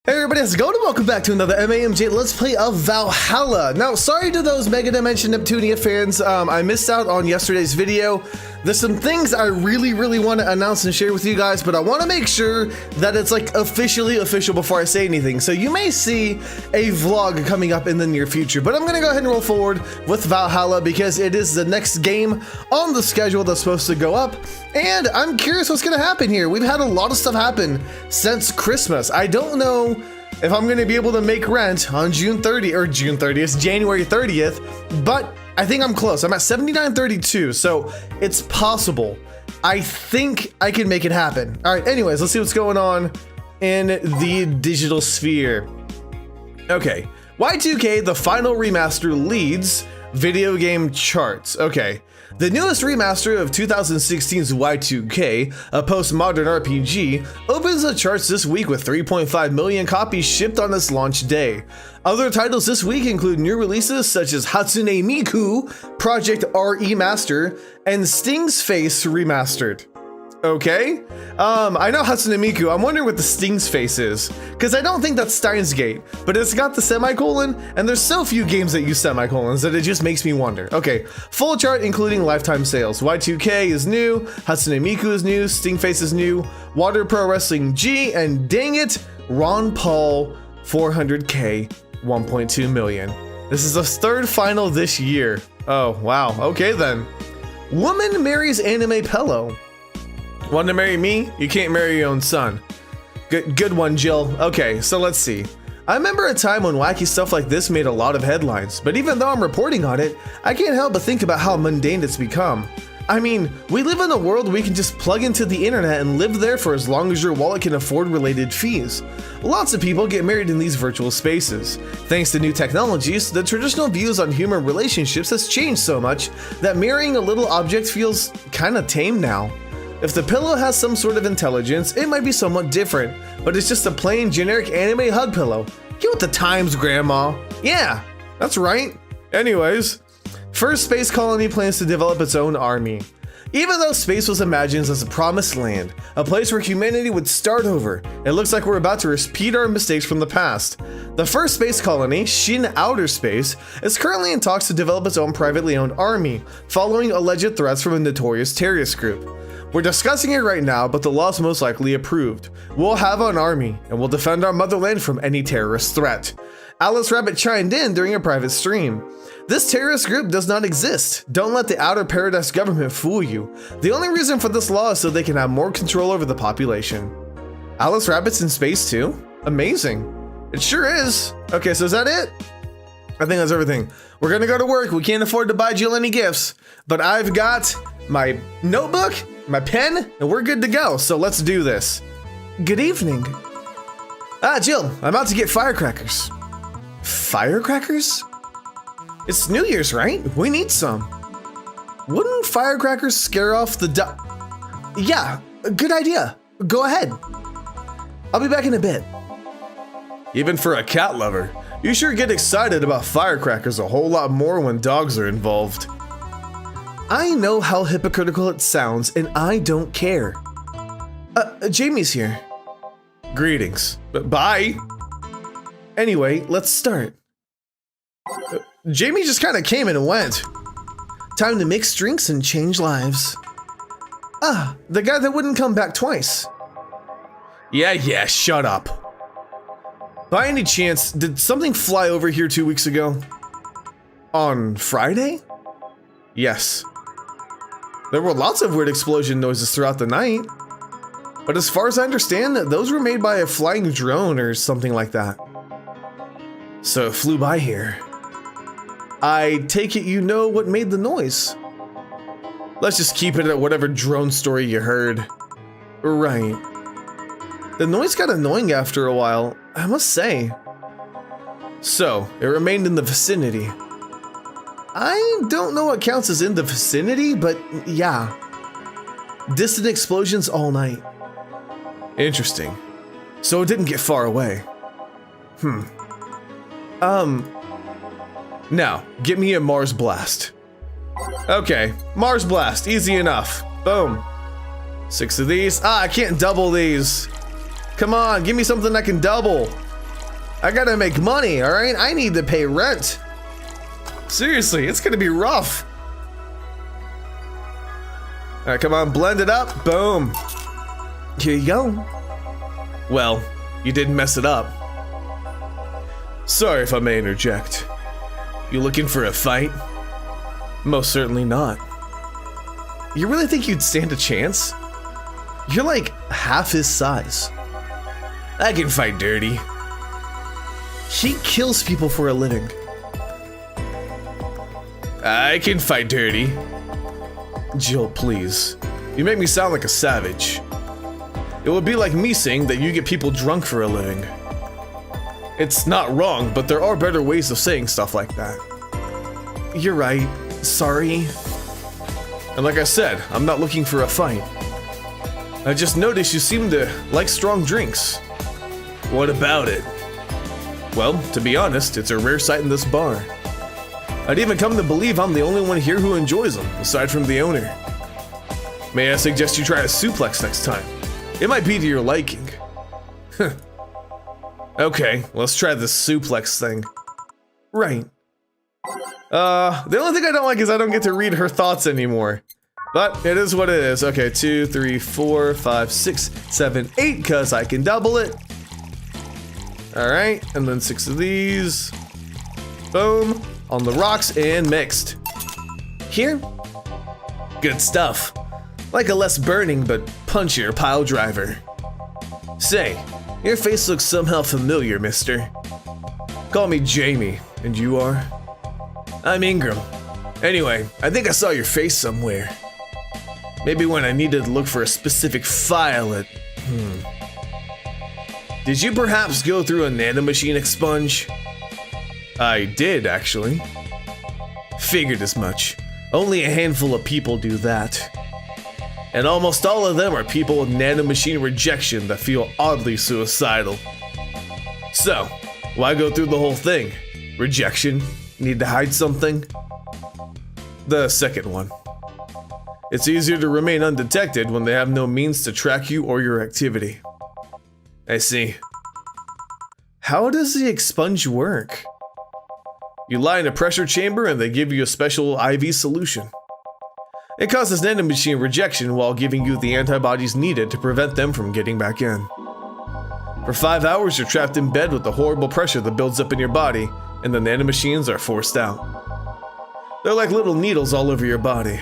Hey everybody, how's it going? Welcome back to another MAMJ Let's Play of Valhalla. Now, sorry to those Mega Dimension Neptunia fans, I missed out on yesterday's video. There's some things I really want to announce and share with you guys, but I want to make sure that it's like officially official before I say anything. So you may see a vlog coming up in the near future, but I'm going to go ahead and roll forward with Valhalla because it is the next game on the schedule that's supposed to go up. And I'm curious what's going to happen here. We've had a lot of stuff happen since Christmas. I don't know if I'm going to be able to make rent on January 30th, but I think I'm close. I'm at 79.32, so it's possible. I think I can make it happen. All right, anyways, let's see what's going on in the digital sphere. Okay, Y2K, the final remaster leads video game charts. Okay. The newest remaster of 2016's Y2K, a postmodern RPG, opens the charts this week with 3.5 million copies shipped on its launch day. Other titles this week include new releases such as Hatsune Miku, Project RE Master, and Sting's Face Remastered. Okay, I know Hatsune Miku. I'm wondering what the Sting's Face is, because I don't think that's Steins Gate, but it's got the semicolon, and there's so few games that use semicolons that it just makes me wonder. Okay, full chart including lifetime sales. Y2K is new, Hatsune Miku is new, Sting Face is new, Water Pro Wrestling G, and dang it, Ron Paul 400K 1.2 million. This is the third final this year. Oh, wow, okay then. Woman marries anime pillow. Want to marry me? You can't marry your own son. Good one, Jill. Okay, so let's see. I remember a time when wacky stuff like this made a lot of headlines, but even though I'm reporting on it, I can't help but think about how mundane it's become. I mean, we live in a world where we can just plug into the internet and live there for as long as your wallet can afford related fees. Lots of people get married in these virtual spaces. Thanks to new technologies, the traditional views on human relationships has changed so much that marrying a little object feels kinda tame now. If the pillow has some sort of intelligence, it might be somewhat different, but it's just a plain generic anime hug pillow. Get with the times, Grandma. Yeah, that's right. Anyways, First Space Colony plans to develop its own army. Even though space was imagined as a promised land, a place where humanity would start over, it looks like we're about to repeat our mistakes from the past. The first space colony, Shin Outer Space, is currently in talks to develop its own privately owned army, following alleged threats from a notorious terrorist group. We're discussing it right now, but the law's most likely approved. We'll have an army, and we'll defend our motherland from any terrorist threat. Alice Rabbit chimed in during a private stream. This terrorist group does not exist. Don't let the Outer Paradise government fool you. The only reason for this law is so they can have more control over the population. Alice Rabbit's in space too? Amazing. It sure is. Okay, so is that it? I think that's everything. We're gonna go to work. We can't afford to buy Jill any gifts, but I've got my notebook, my pen, and we're good to go. So let's do this. Good evening. Jill, I'm about to get firecrackers. Firecrackers? It's New Year's, right? We need some. Wouldn't firecrackers scare off the Yeah, good idea. Go ahead. I'll be back in a bit. Even for a cat lover, you sure get excited about firecrackers a whole lot more when dogs are involved. I know how hypocritical it sounds, and I don't care. Jamie's here. Greetings. Bye. Anyway, let's start. Jamie just kind of came and went. Time to mix drinks and change lives. The guy that wouldn't come back twice. Yeah, shut up. By any chance, did something fly over here 2 weeks ago? On Friday? Yes. There were lots of weird explosion noises throughout the night, but as far as I understand, those were made by a flying drone or something like that. So it flew by here. I take it you know what made the noise. Let's just keep it at whatever drone story you heard. Right. The noise got annoying after a while, I must say. So, it remained in the vicinity. I don't know what counts as in the vicinity, but yeah. Distant explosions all night. Interesting. So it didn't get far away. Now, get me a Mars Blast. Okay, Mars Blast, easy enough. Boom. 6 of these. I can't double these. Come on, give me something I can double. I gotta make money, all right? I need to pay rent. Seriously, it's gonna be rough. All right, come on, blend it up. Boom. Here you go. Well, you didn't mess it up. Sorry if I may interject. You looking for a fight? Most certainly not. You really think you'd stand a chance? You're like half his size. I can fight dirty. He kills people for a living. I can fight dirty. Jill, please. You make me sound like a savage. It would be like me saying that you get people drunk for a living. It's not wrong, but there are better ways of saying stuff like that. You're right. Sorry. And like I said, I'm not looking for a fight. I just noticed you seem to like strong drinks. What about it? Well, to be honest, it's a rare sight in this bar. I'd even come to believe I'm the only one here who enjoys them, aside from the owner. May I suggest you try a suplex next time? It might be to your liking. Okay, let's try the suplex thing. Right. The only thing I don't like is I don't get to read her thoughts anymore. But it is what it is. Okay, 2, 3, 4, 5, 6, 7, 8, because I can double it. Alright, and then 6 of these. Boom. On the rocks and mixed. Here. Good stuff. Like a less burning but punchier pile driver. Say, your face looks somehow familiar, mister. Call me Jamie, and you are? I'm Ingram. Anyway, I think I saw your face somewhere. Maybe when I needed to look for a specific file at... Did you perhaps go through a nanomachine expunge? I did, actually. Figured as much. Only a handful of people do that. And almost all of them are people with nanomachine rejection that feel oddly suicidal. So, why go through the whole thing? Rejection? Need to hide something? The second one. It's easier to remain undetected when they have no means to track you or your activity. I see. How does the expunge work? You lie in a pressure chamber and they give you a special IV solution. It causes nanomachine rejection while giving you the antibodies needed to prevent them from getting back in. For 5 hours, you're trapped in bed with the horrible pressure that builds up in your body, and the nanomachines are forced out. They're like little needles all over your body.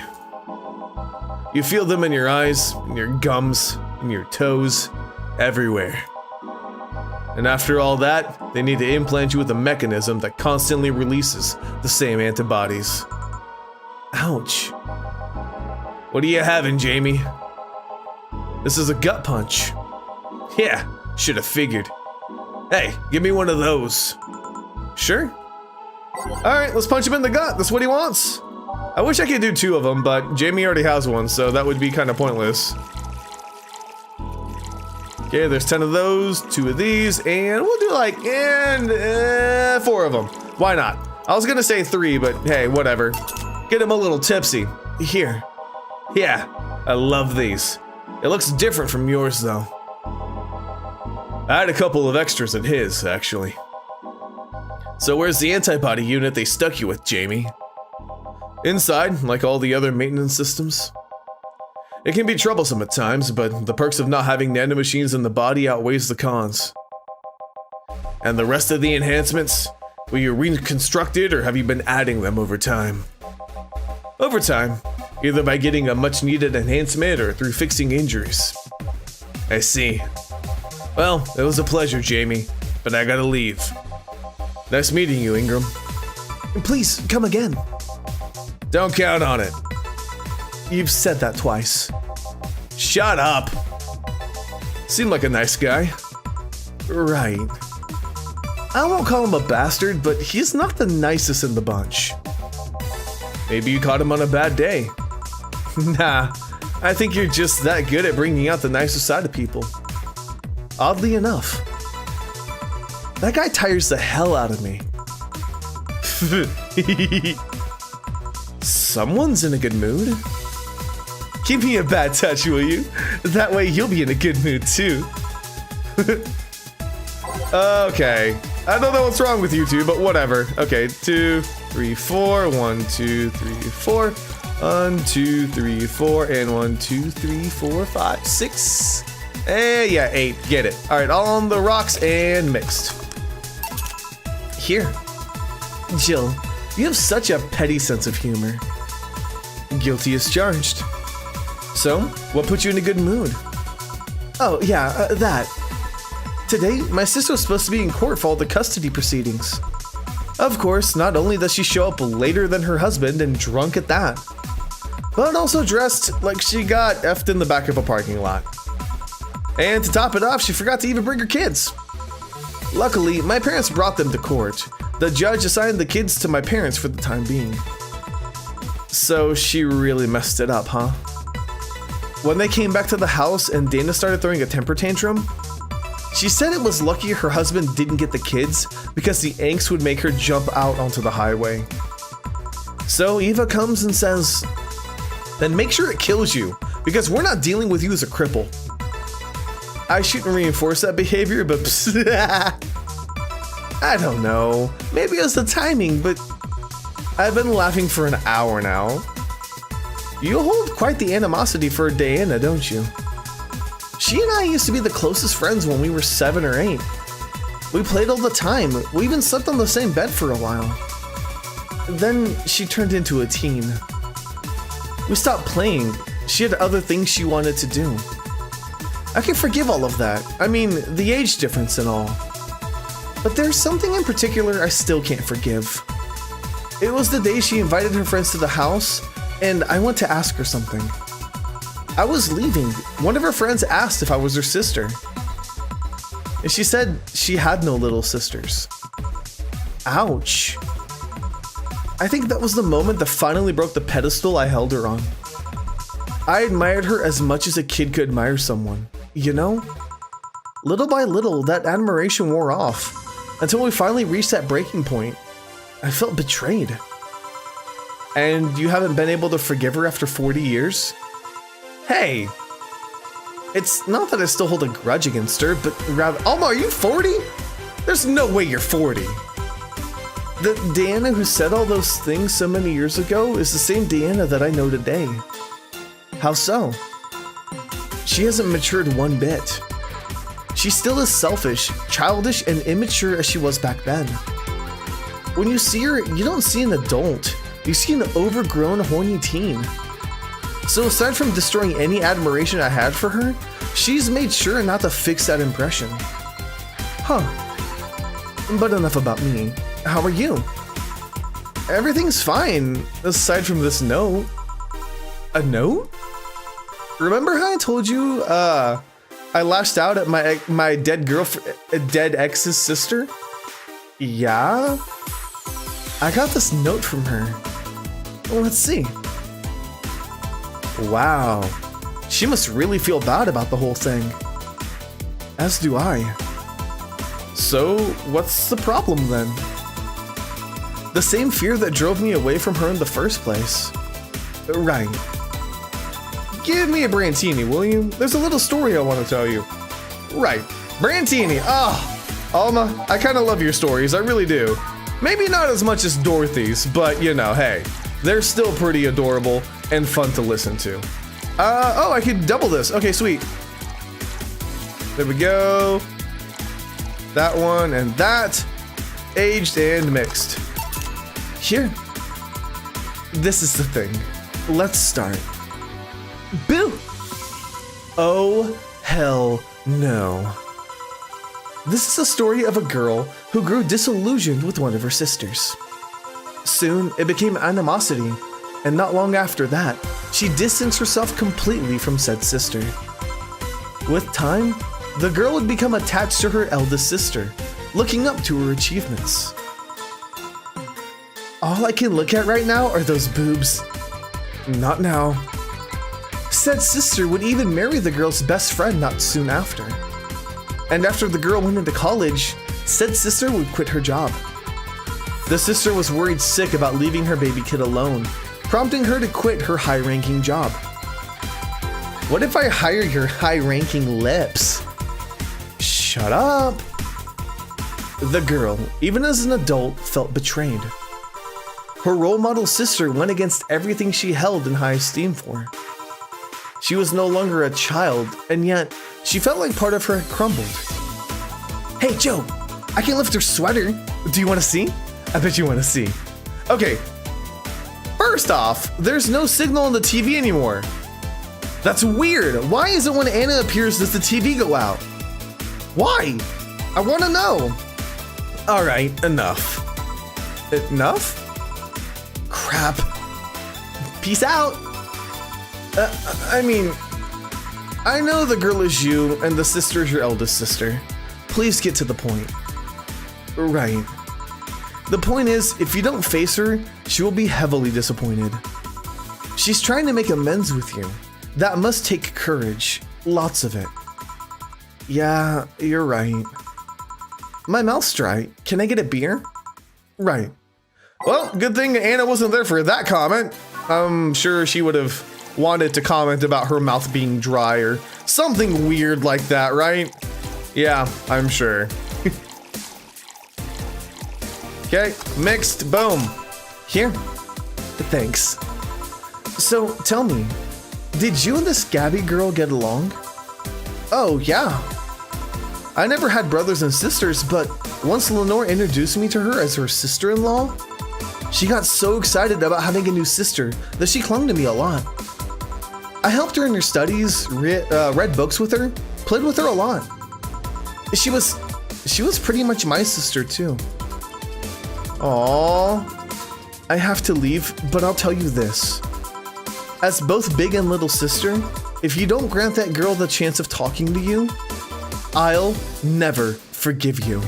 You feel them in your eyes, in your gums, in your toes, everywhere. And after all that, they need to implant you with a mechanism that constantly releases the same antibodies. Ouch. What are you having, Jamie? This is a gut punch. Yeah, should have figured. Hey, give me one of those. Sure. Alright, let's punch him in the gut. That's what he wants. I wish I could do 2 of them, but Jamie already has one, so that would be kind of pointless. Okay, there's 10 of those, 2 of these, and we'll do like 4 of them. Why not? I was gonna say 3, but hey, whatever. Get him a little tipsy. Here. Yeah, I love these. It looks different from yours, though. I had a couple of extras at his, actually. So where's the antibody unit they stuck you with, Jamie? Inside, like all the other maintenance systems. It can be troublesome at times, but the perks of not having nanomachines in the body outweighs the cons. And the rest of the enhancements? Were you reconstructed or have you been adding them over time? Over time, either by getting a much needed enhancement or through fixing injuries. I see. Well, it was a pleasure, Jamie, but I gotta leave. Nice meeting you, Ingram. Please, come again. Don't count on it. You've said that twice. Shut up. Seemed like a nice guy. Right. I won't call him a bastard, but he's not the nicest in the bunch. Maybe you caught him on a bad day. Nah, I think you're just that good at bringing out the nicer side of people. Oddly enough. That guy tires the hell out of me. Someone's in a good mood. Give me a bad touch, will you? That way you'll be in a good mood too. Okay. I don't know what's wrong with you two, but whatever. Okay, 2, 3, 4. 1, 2, 3, 4. 1, 2, 3, 4. And 1, 2, 3, 4, 5, 6. Yeah, 8. Get it. All right, all on the rocks and mixed. Here. Jill, you have such a petty sense of humor. Guilty as charged. So, what put you in a good mood? Oh, yeah, that. Today, my sister was supposed to be in court for all the custody proceedings. Of course, not only does she show up later than her husband and drunk at that, but also dressed like she got effed in the back of a parking lot. And to top it off, she forgot to even bring her kids. Luckily, my parents brought them to court. The judge assigned the kids to my parents for the time being. So she really messed it up, huh? When they came back to the house and Dana started throwing a temper tantrum, she said it was lucky her husband didn't get the kids because the angst would make her jump out onto the highway. So Eva comes and says, then make sure it kills you because we're not dealing with you as a cripple. I shouldn't reinforce that behavior, but I don't know. Maybe it was the timing, but I've been laughing for an hour now. You hold quite the animosity for Diana, don't you? She and I used to be the closest friends when we were 7 or 8. We played all the time. We even slept on the same bed for a while. Then she turned into a teen. We stopped playing. She had other things she wanted to do. I can forgive all of that. I mean, the age difference and all. But there's something in particular I still can't forgive. It was the day she invited her friends to the house, and I went to ask her something. I was leaving. One of her friends asked if I was her sister. And she said she had no little sisters. Ouch. I think that was the moment that finally broke the pedestal I held her on. I admired her as much as a kid could admire someone, you know? Little by little, that admiration wore off, until we finally reached that breaking point. I felt betrayed. And you haven't been able to forgive her after 40 years? Hey! It's not that I still hold a grudge against her, but rather— Alma, are you 40? There's no way you're 40. The Diana who said all those things so many years ago is the same Diana that I know today. How so? She hasn't matured one bit. She's still as selfish, childish, and immature as she was back then. When you see her, you don't see an adult. You see an overgrown, horny teen. So aside from destroying any admiration I had for her, she's made sure not to fix that impression. Huh. But enough about me. How are you? Everything's fine, aside from this note. A note? Remember how I told you, I lashed out at my dead ex's sister? Yeah? I got this note from her. Well, let's see. Wow. She must really feel bad about the whole thing. As do I. So, what's the problem then? The same fear that drove me away from her in the first place. Right. Give me a Brantini, will you? There's a little story I want to tell you. Right. Brantini. Alma, I kind of love your stories. I really do. Maybe not as much as Dorothy's, but you know, hey, they're still pretty adorable and fun to listen to. Oh, I could double this. Okay, sweet. There we go. That one and that. Aged and mixed. Here. This is the thing. Let's start. Boo! Oh, hell no. This is a story of a girl who grew disillusioned with one of her sisters. Soon, it became animosity, and not long after that, she distanced herself completely from said sister. With time, the girl would become attached to her eldest sister, looking up to her achievements. All I can look at right now are those boobs. Not now. Said sister would even marry the girl's best friend not soon after. And after the girl went into college, said sister would quit her job. The sister was worried sick about leaving her baby kid alone, prompting her to quit her high-ranking job. What if I hire your high-ranking lips? Shut up. The girl, even as an adult, felt betrayed. Her role model sister went against everything she held in high esteem for. She was no longer a child, and yet she felt like part of her had crumbled. Hey Joe, I can lift her sweater. Do you want to see? I bet you want to see. Okay, first off, there's no signal on the TV anymore. That's weird. Why is it when Anna appears does the TV go out? Why? I want to know. All right, enough. Enough? Crap. Peace out. I mean, I know the girl is you and the sister is your eldest sister. Please get to the point. Right. The point is, if you don't face her, she will be heavily disappointed. She's trying to make amends with you. That must take courage. Lots of it. Yeah, you're right. My mouth's dry. Can I get a beer? Right. Well, good thing Anna wasn't there for that comment. I'm sure she would have wanted to comment about her mouth being dry or something weird like that, right? Yeah, I'm sure. Okay, mixed, boom. Here. Thanks. So, tell me, did you and this Gabby girl get along? Oh, yeah. I never had brothers and sisters, but once Lenore introduced me to her as her sister-in-law, she got so excited about having a new sister that she clung to me a lot. I helped her in her studies, read books with her, played with her a lot. She was pretty much my sister too. Aww. I have to leave, but I'll tell you this. As both big and little sister, if you don't grant that girl the chance of talking to you, I'll never forgive you.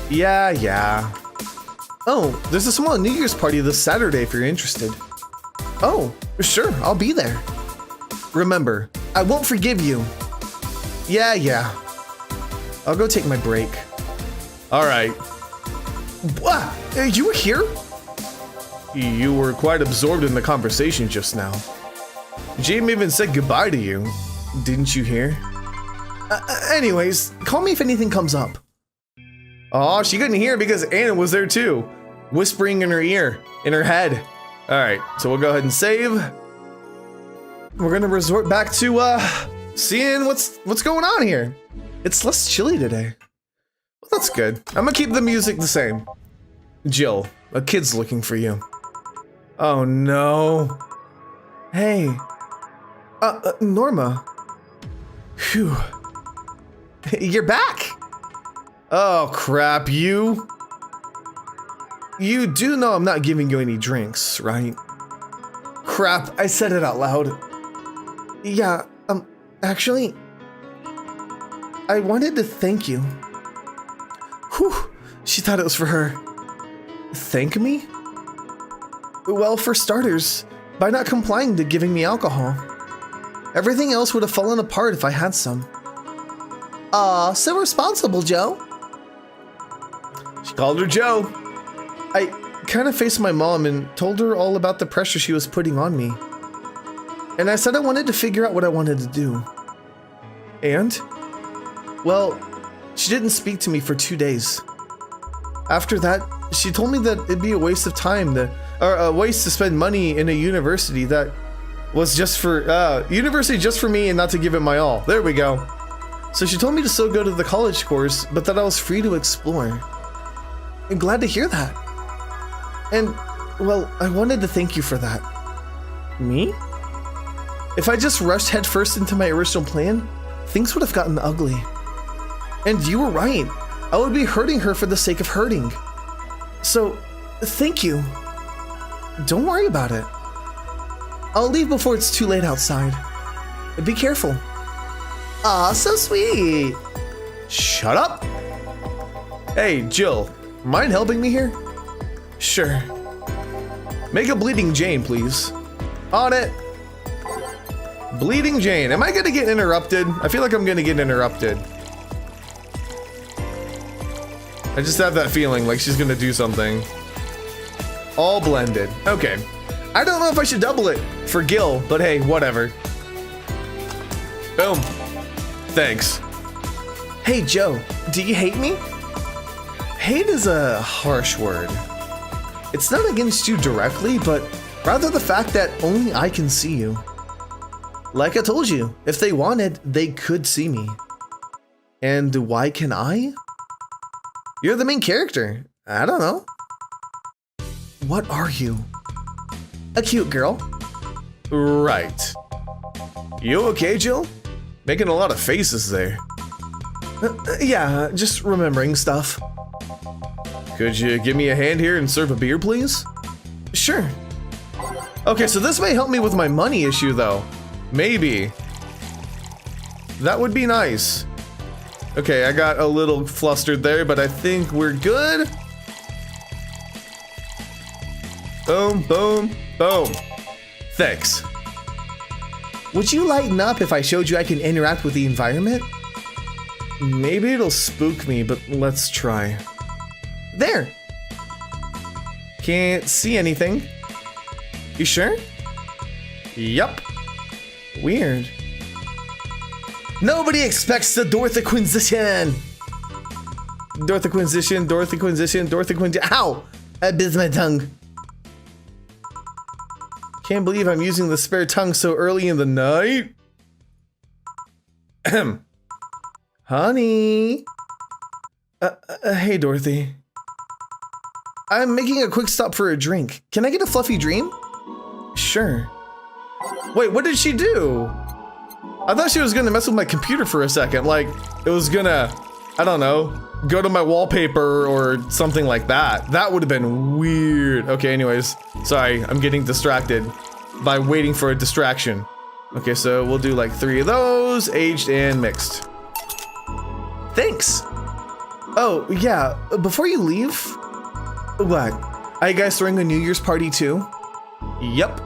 Yeah. Oh, there's a small New Year's party this Saturday if you're interested. Oh, sure, I'll be there. Remember, I won't forgive you. Yeah. I'll go take my break. All right. What? You were here? You were quite absorbed in the conversation just now. Jim even said goodbye to you. Didn't you hear? Anyways, call me if anything comes up. Oh, she couldn't hear because Anna was there too, whispering in her ear, in her head. All right, so we'll go ahead and save. We're gonna resort back to seeing what's going on here. It's less chilly today. Well, that's good. I'm gonna keep the music the same. Jill, a kid's looking for you. Oh no. Hey. Norma. Phew. You're back. Oh crap, you do know I'm not giving you any drinks, right? Crap, I said it out loud. Yeah, actually, I wanted to thank you. Whew, she thought it was for her. Thank me? Well, for starters, by not complying to giving me alcohol. Everything else would have fallen apart if I had some. Aw, so responsible, Joe. She called her Joe. I kind of faced my mom and told her all about the pressure she was putting on me. And I said I wanted to figure out what I wanted to do. And? Well, she didn't speak to me for 2 days. After that, she told me that it'd be a waste of time or a waste to spend money in a university that was just for, university just for me and not to give it my all. There we go. So she told me to still go to the college course, but that I was free to explore. I'm glad to hear that. And, well, I wanted to thank you for that. Me? If I just rushed headfirst into my original plan, things would have gotten ugly. And you were right. I would be hurting her for the sake of hurting. So, thank you. Don't worry about it. I'll leave before it's too late outside. Be careful. Aw, so sweet. Shut up. Hey, Jill, mind helping me here? Sure. Make a Bleeding Jane, please. On it. Bleeding Jane. Am I gonna get interrupted? I feel like I'm gonna get interrupted. I just have that feeling like she's gonna do something. All blended. Okay. I don't know if I should double it for Gil, but hey, whatever. Boom. Thanks. Hey, Joe, do you hate me? Hate is a harsh word. It's not against you directly, but rather the fact that only I can see you. Like I told you, if they wanted, they could see me. And why can I? You're the main character. I don't know. What are you? A cute girl. Right. You okay, Jill? Making a lot of faces there. Yeah, just remembering stuff. Could you give me a hand here and serve a beer, please? Sure. Okay, so this may help me with my money issue, though. Maybe. That would be nice. Okay, I got a little flustered there, but I think we're good. Boom, boom, boom. Thanks. Would you lighten up if I showed you I can interact with the environment? Maybe it'll spook me, but let's try. There. Can't see anything. You sure? Yup. Weird. Nobody expects the Dorthiquinzition. Dorthiquinzition, Dorthiquinzition, Dorthiquinzition. Ow! I bit my tongue. Can't believe I'm using the spare tongue so early in the night. Ahem. Honey. Hey, Dorothy. I'm making a quick stop for a drink. Can I get a fluffy dream? Sure. Wait, what did she do? I thought she was gonna mess with my computer for a second. Like, it was gonna, I don't know, go to my wallpaper or something like that. That would have been weird. Okay, anyways, sorry, I'm getting distracted by waiting for a distraction. Okay, so we'll do like 3 of those, aged and mixed. Thanks. Oh, yeah, before you leave, what? Are you guys throwing a New Year's party too? Yep.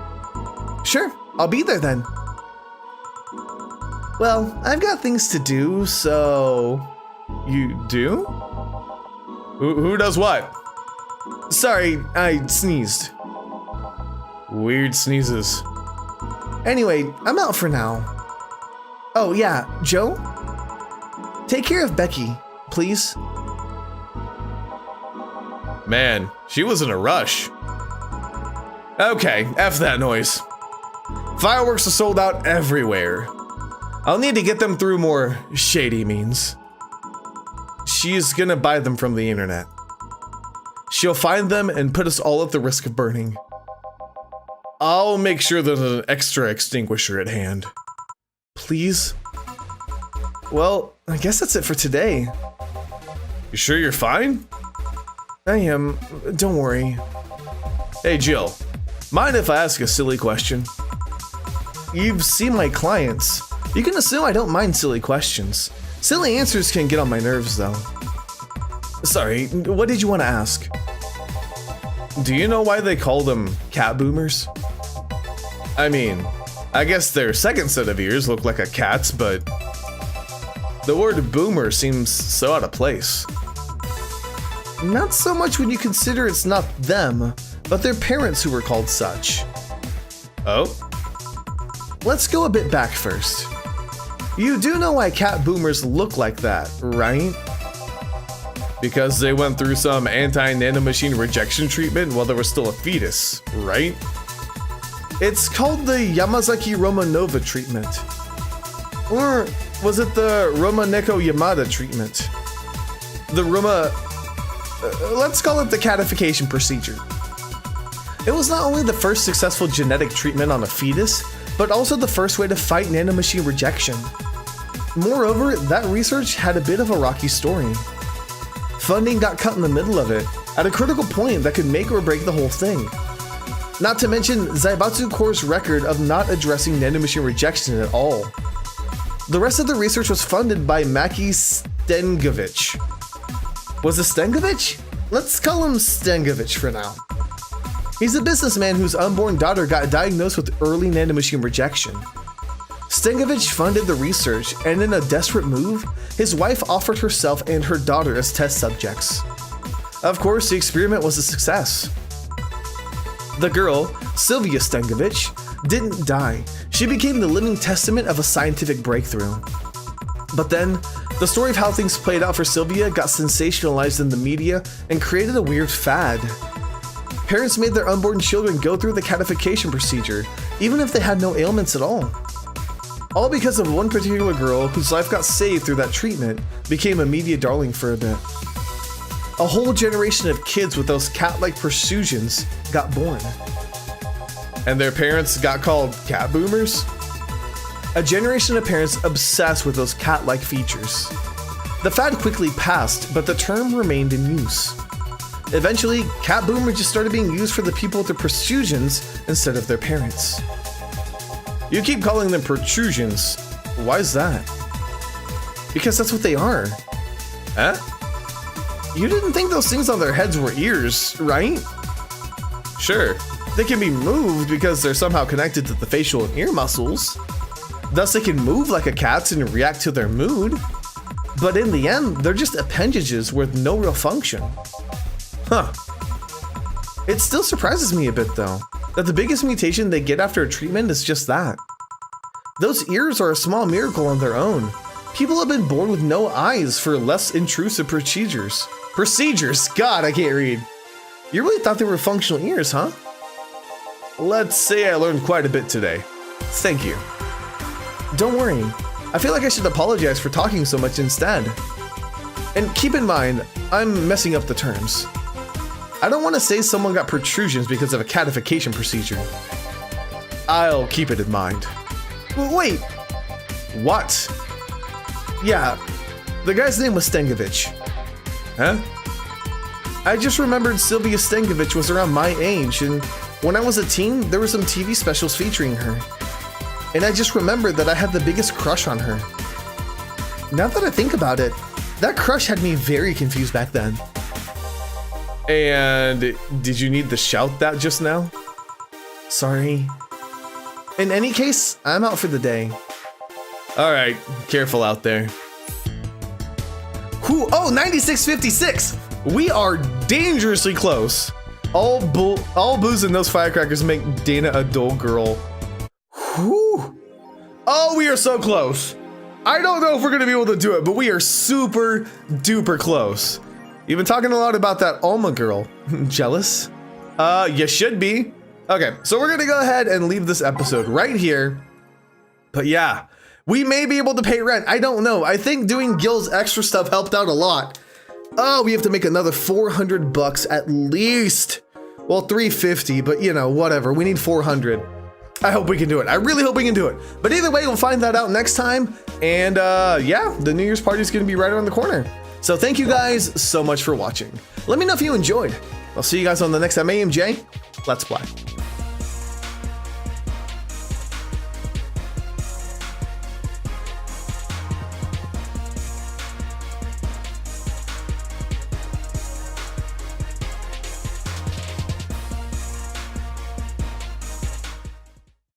Sure, I'll be there then. Well, I've got things to do, so... You do? Who does what? Sorry, I sneezed. Weird sneezes. Anyway, I'm out for now. Oh yeah, Joe? Take care of Becky, please. Man, she was in a rush. Okay, F that noise. Fireworks are sold out everywhere. I'll need to get them through more shady means. She's gonna buy them from the internet. She'll find them and put us all at the risk of burning. I'll make sure there's an extra extinguisher at hand. Please? Well, I guess that's it for today. You sure you're fine? I am. Don't worry. Hey, Jill. Mind if I ask a silly question? You've seen my clients. You can assume I don't mind silly questions. Silly answers can get on my nerves, though. Sorry, what did you want to ask? Do you know why they call them cat boomers? I mean, I guess their second set of ears look like a cat's, but the word boomer seems so out of place. Not so much when you consider it's not them, but their parents who were called such. Oh? Let's go a bit back first. You do know why cat boomers look like that, right? Because they went through some anti-nanomachine rejection treatment while they were still a fetus, right? It's called the Yamazaki Romanova treatment. Or was it the Romaneko Yamada treatment? The let's call it the catification procedure. It was not only the first successful genetic treatment on a fetus, but also the first way to fight nanomachine rejection. Moreover, that research had a bit of a rocky story. Funding got cut in the middle of it, at a critical point that could make or break the whole thing. Not to mention Zaibatsu Corp's record of not addressing nanomachine rejection at all. The rest of the research was funded by Maki Stengovich. Was it Stengovich? Let's call him Stengovich for now. He's a businessman whose unborn daughter got diagnosed with early nanomachine rejection. Stengovich funded the research, and in a desperate move, his wife offered herself and her daughter as test subjects. Of course, the experiment was a success. The girl, Sylvia Stengovich, didn't die. She became the living testament of a scientific breakthrough. But then, The story of how things played out for Sylvia got sensationalized in the media and created a weird fad. Parents made their unborn children go through the catification procedure, even if they had no ailments at all. All because of one particular girl whose life got saved through that treatment became a media darling for a bit. A whole generation of kids with those cat-like protrusions got born. And their parents got called cat boomers? A generation of parents obsessed with those cat-like features. The fad quickly passed, but the term remained in use. Eventually, cat boomer just started being used for the people with the protrusions instead of their parents. You keep calling them protrusions. Why is that? Because that's what they are. Huh? You didn't think those things on their heads were ears, right? Sure, they can be moved because they're somehow connected to the facial and ear muscles. Thus, they can move like a cat's and react to their mood. But in the end, they're just appendages with no real function. Huh. It still surprises me a bit though, that the biggest mutation they get after a treatment is just that. Those ears are a small miracle on their own. People have been born with no eyes for less intrusive procedures. God, I can't read. You really thought they were functional ears, huh? Let's say I learned quite a bit today. Thank you. Don't worry, I feel like I should apologize for talking so much instead. And keep in mind, I'm messing up the terms. I don't want to say someone got protrusions because of a catification procedure. I'll keep it in mind. Wait, what? Yeah, the guy's name was Stengovich. Huh? I just remembered Sylvia Stengovich was around my age, and when I was a teen, there were some TV specials featuring her. And I just remembered that I had the biggest crush on her. Now that I think about it, that crush had me very confused back then. And did you need to shout that just now? Sorry. In any case, I'm out for the day. All right, careful out there. Oh, 9656. We are dangerously close. All booze and those firecrackers make Dana a dull girl. Whew. Oh, we are so close. I don't know if we're gonna be able to do it, but we are super duper close. You've been talking a lot about that Alma girl. Jealous? You should be. Okay, so we're gonna go ahead and leave this episode right here. But yeah, we may be able to pay rent. I don't know. I think doing Gil's extra stuff helped out a lot. Oh, we have to make another 400 bucks at least. Well, 350, but you know, whatever. We need 400. I hope we can do it. I really hope we can do it. But either way, we'll find that out next time. And yeah, the New Year's party is gonna be right around the corner. So thank you guys so much for watching. Let me know if you enjoyed. I'll see you guys on the next MAMJ Let's Play.